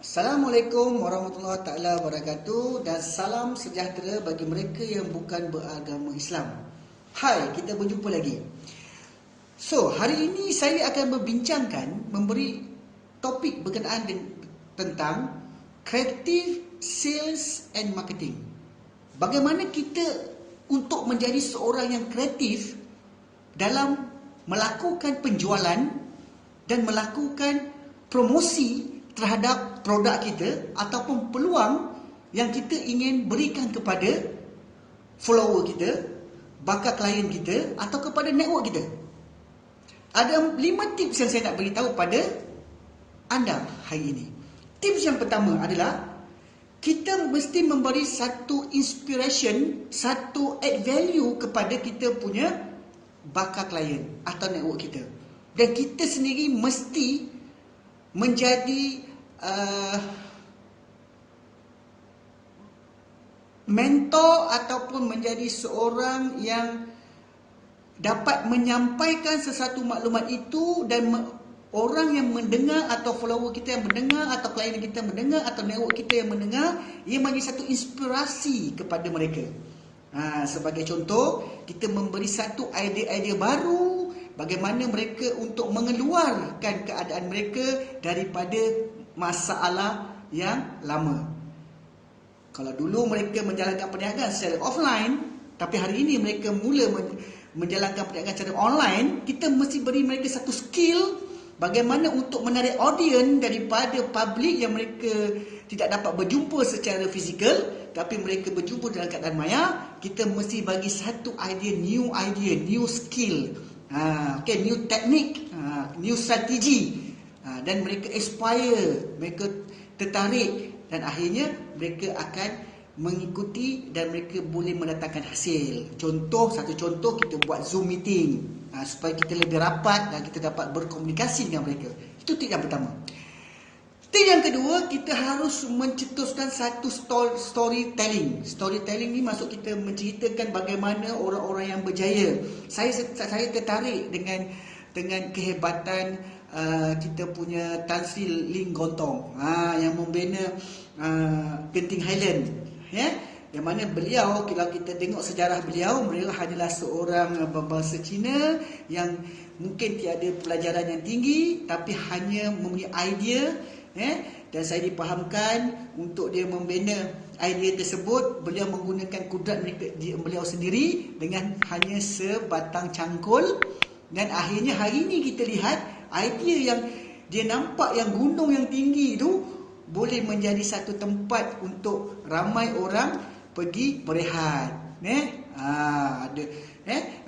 Assalamualaikum warahmatullahi taala wabarakatuh dan salam sejahtera bagi mereka yang bukan beragama Islam. Hai, kita berjumpa lagi. So, hari ini saya akan memberi topik berkenaan tentang creative sales and marketing. Bagaimana kita untuk menjadi seorang yang kreatif dalam melakukan penjualan dan melakukan promosi terhadap produk kita ataupun peluang yang kita ingin berikan kepada follower kita, bakal klien kita atau kepada network kita. Ada 5 tips yang saya nak beritahu pada anda hari ini. Tips yang pertama adalah kita mesti memberi satu inspiration, satu add value kepada kita punya bakal klien atau network kita. Dan kita sendiri mesti menjadi mentor ataupun menjadi seorang yang dapat menyampaikan sesuatu maklumat itu, dan orang yang mendengar atau follower kita yang mendengar atau klien kita mendengar atau network kita yang mendengar, ia menjadi satu inspirasi kepada mereka. Sebagai contoh, kita memberi satu idea-idea baru bagaimana mereka untuk mengeluarkan keadaan mereka daripada masalah yang lama. Kalau dulu mereka menjalankan perniagaan secara offline, tapi hari ini mereka mula menjalankan perniagaan secara online, kita mesti beri mereka satu skill bagaimana untuk menarik audience daripada public yang mereka tidak dapat berjumpa secara fizikal, tapi mereka berjumpa dalam keadaan maya. Kita mesti bagi satu idea, new skill, new teknik, new strategi, dan mereka aspire, mereka tertarik, dan akhirnya mereka akan mengikuti dan mereka boleh mendatangkan hasil. Satu contoh kita buat Zoom meeting, supaya kita lebih rapat dan kita dapat berkomunikasi dengan mereka. Itu tip yang pertama. Tip yang kedua, kita harus mencetuskan satu storytelling. Storytelling ni maksud kita menceritakan bagaimana orang-orang yang berjaya. Saya tertarik dengan kehebatan kita punya Tan Sri Ling Gontong, yang membina Genting Highland, yang mana beliau, kalau kita tengok sejarah beliau hanyalah seorang berbangsa Cina yang mungkin tiada pelajaran yang tinggi, tapi hanya mempunyai idea, dan saya dipahamkan untuk dia membina idea tersebut, beliau menggunakan kudrat beliau sendiri dengan hanya sebatang cangkul. Dan akhirnya hari ini kita lihat idea yang dia nampak yang gunung yang tinggi itu boleh menjadi satu tempat untuk ramai orang pergi berehat.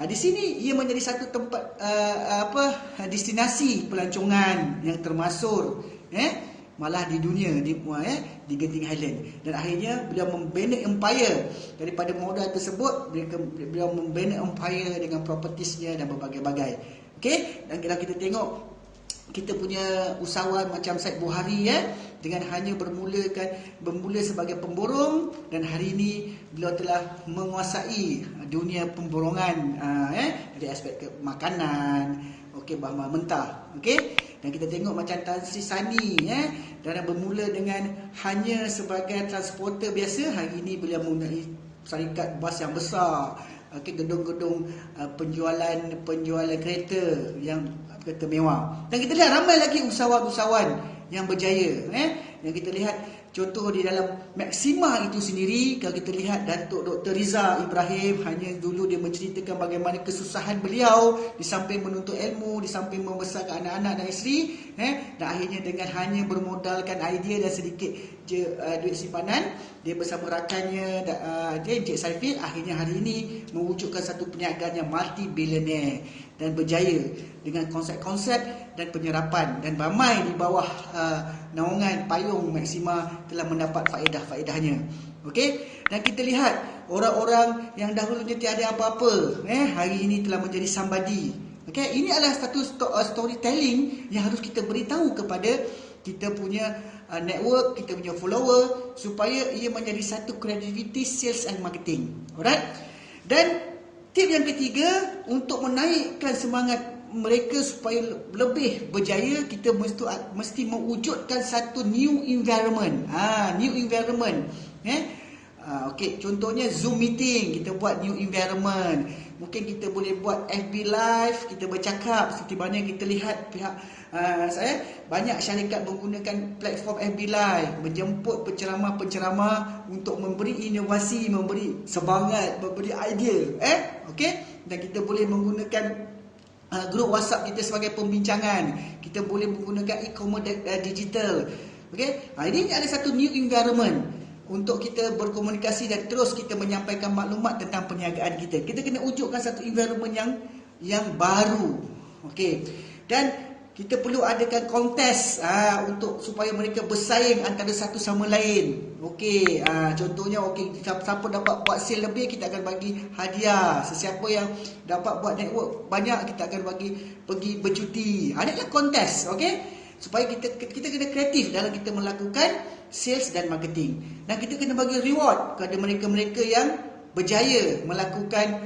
Di sini ia menjadi satu tempat destinasi pelancongan yang termasyhur, malah di dunia, di Genting Highland. Dan akhirnya beliau membina empire daripada modal tersebut. Beliau membina empire dengan propertiesnya dan berbagai-bagai. Okey, dan kalau kita tengok kita punya usahawan macam Syed Buhari, dengan hanya bermula sebagai pemborong, dan hari ini beliau telah menguasai dunia pemborongan, dari aspek makanan, bahan mentah. Dan kita tengok macam Tan Sri Sani, dan bermula dengan hanya sebagai transporter biasa, hari ini beliau mempunyai syarikat bas yang besar, gedung-gedung penjualan kereta yang kereta mewah. Dan kita lihat ramai lagi usahawan-usahawan yang berjaya, yang kita lihat contoh di dalam Maxima itu sendiri. Kalau kita lihat Datuk Dr. Riza Ibrahim, hanya dulu dia menceritakan bagaimana kesusahan beliau di samping menuntut ilmu, di samping membesarkan anak-anak dan isteri, dan akhirnya dengan hanya bermodalkan idea dan sedikit duit simpanan, dia bersama rakannya Encik Saifil, akhirnya hari ini mewujudkan satu perniagaan yang multi-billionaire dan berjaya dengan konsep-konsep dan penyerapan, dan ramai di bawah naungan payung Maxima telah mendapat faedah-faedahnya. Dan kita lihat orang-orang yang dahulunya tiada apa-apa, hari ini telah menjadi somebody. Ini adalah satu storytelling yang harus kita beritahu kepada kita punya network, kita punya follower, supaya ia menjadi satu creativity sales and marketing. Alright? Dan tip yang ketiga, untuk menaikkan semangat mereka supaya lebih berjaya, kita mesti mewujudkan satu new environment. New environment. Okey, contohnya Zoom meeting, kita buat new environment. Mungkin kita boleh buat FB live, kita bercakap seperti mana kita lihat pihak banyak syarikat menggunakan platform FB live, menjemput penceramah-penceramah untuk memberi inovasi, memberi semangat, memberi idea. Okey, dan kita boleh menggunakan grup WhatsApp kita sebagai pembincangan. Kita boleh menggunakan e-commerce digital. Okey, ini ada satu new environment untuk kita berkomunikasi dan terus kita menyampaikan maklumat tentang perniagaan kita. Kita kena wujudkan satu environment yang baru. Okey. Dan kita perlu adakan kontes untuk supaya mereka bersaing antara satu sama lain. Okey, contohnya siapa dapat buat sale lebih, kita akan bagi hadiah. Sesiapa yang dapat buat network banyak, kita akan bagi pergi bercuti. Adalah kontes, okey? Supaya kita kena kreatif dalam kita melakukan sales dan marketing. Dan kita kena bagi reward kepada mereka-mereka yang berjaya melakukan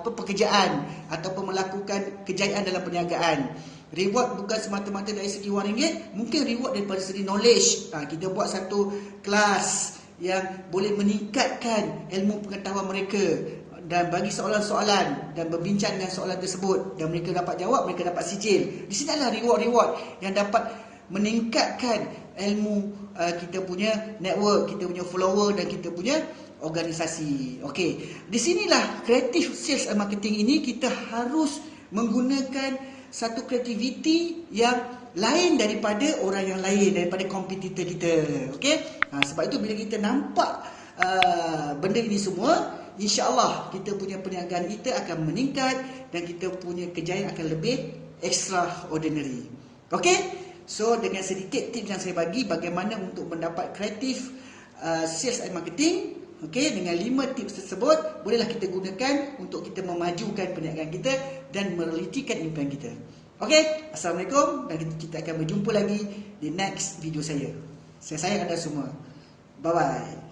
pekerjaan ataupun melakukan kejayaan dalam perniagaan. Reward bukan semata-mata dari segi wang ringgit, mungkin reward daripada segi knowledge. Kita buat satu kelas yang boleh meningkatkan ilmu pengetahuan mereka dan bagi soalan-soalan dan berbincang dengan soalan tersebut, dan mereka dapat jawab, mereka dapat sijil. Di sini adalah reward-reward yang dapat meningkatkan ilmu kita punya network, kita punya follower dan kita punya organisasi. Okey, di sinilah creative sales and marketing ini kita harus menggunakan satu kreativiti yang lain daripada orang yang lain, daripada kompetitor kita. Okey, sebab itu bila kita nampak benda ini semua, InsyaAllah kita punya perniagaan kita akan meningkat dan kita punya kejayaan akan lebih extraordinary. Okey? So dengan sedikit tips yang saya bagi bagaimana untuk mendapat kreatif sales and marketing, okey, dengan 5 tips tersebut bolehlah kita gunakan untuk kita memajukan perniagaan kita dan merelitikan impian kita. Okey? Assalamualaikum, dan kita akan berjumpa lagi di next video saya. Saya sayang anda semua. Bye bye.